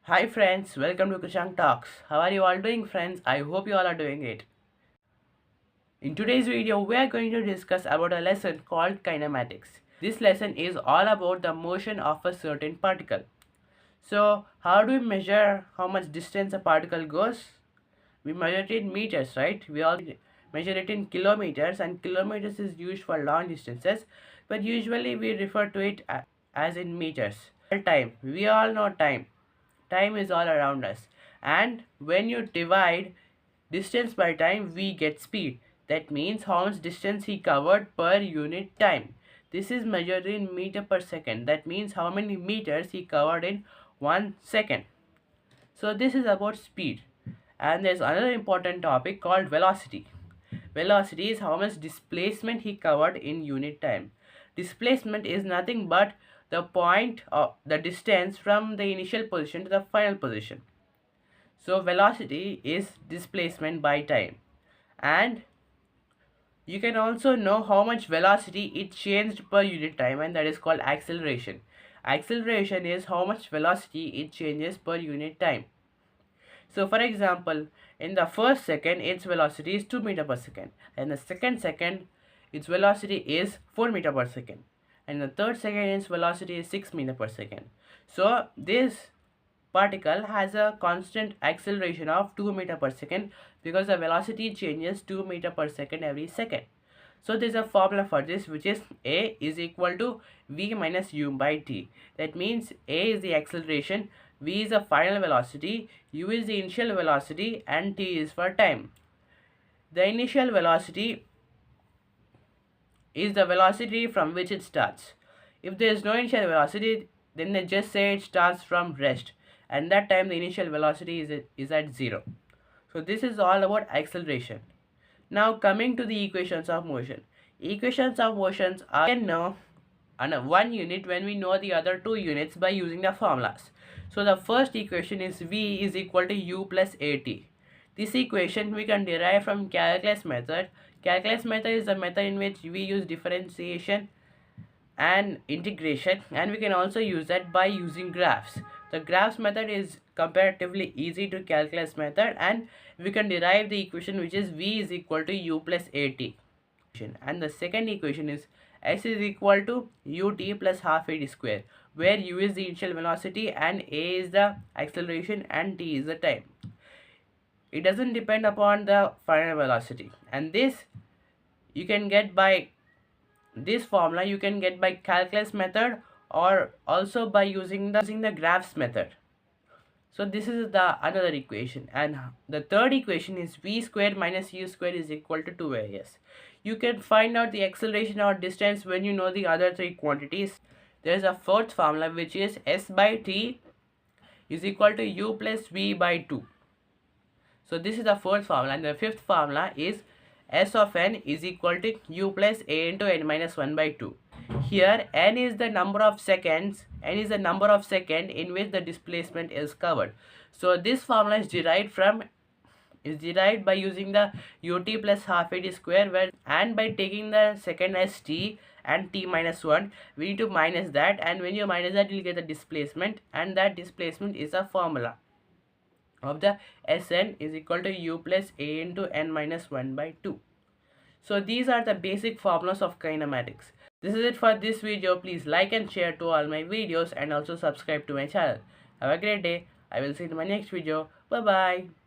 Hi friends, welcome to Krishang Talks. How are you all doing friends? I hope you all are doing it. In today's video, we are going to discuss about a lesson called kinematics. This lesson is all about the motion of a certain particle. So, how do we measure how much distance a particle goes? We measure it in meters, right? We all measure it in kilometers, and kilometers is used for long distances, but usually we refer to it as in meters. Time. We all know time. Time is all around us, and when you divide distance by time, we get speed. That means how much distance he covered per unit time. This is measured in meter per second. That means how many meters he covered in 1 second. So this is about speed. And there's another important topic called velocity. Velocity is how much displacement he covered in unit time. Displacement is nothing but the point of the distance from the initial position to the final position. So velocity is displacement by time. And you can also know how much velocity it changed per unit time, and that is called acceleration. Acceleration is how much velocity it changes per unit time. So for example, in the first second its velocity is 2 meter per second, and the second second its velocity is 4 meter per second, and the third second its velocity is 6 meter per second. So this particle has a constant acceleration of 2 meter per second because the velocity changes 2 meter per second every second. So there is a formula for this, which is A is equal to V minus U by T. That means A is the acceleration, V is the final velocity, U is the initial velocity, and T is for time. The initial velocity is the velocity from which it starts. If there is no initial velocity, then they just say it starts from rest, and that time the initial velocity is at 0. So this is all about acceleration. Now coming to the equations of motion. Equations of motions are, we can know one unit when we know the other two units by using the formulas. So the first equation is V is equal to U plus AT. This equation we can derive from calculus method. Calculus method is the method in which we use differentiation and integration, and we can also use that by using graphs. The graphs method is comparatively easy to calculus method, and we can derive the equation which is V is equal to U plus AT. And the second equation is S is equal to ut plus half AT square, where U is the initial velocity and A is the acceleration and T is the time. It doesn't depend upon the final velocity, and this you can get by this formula you can get by calculus method or also by using the graphs method. So this is the another equation, and the third equation is V square minus U square is equal to 2AS. You can find out the acceleration or distance when you know the other three quantities. There is a fourth formula which is S by T is equal to U plus V by 2. So this is the fourth formula, and the fifth formula is S of n is equal to U plus A into n minus 1 by 2. Here n is the number of seconds, in which the displacement is covered. So this formula is derived by using the ut plus half AT square, where and by taking the second as t and t minus 1, we need to minus that, and when you minus that you will get the displacement, and that displacement is a formula of the Sn is equal to U plus A into n minus 1 by 2. So these are the basic formulas of kinematics. This is it for this video. Please like and share to all my videos, and also subscribe to my channel. Have a great day. I will see you in my next video. Bye bye.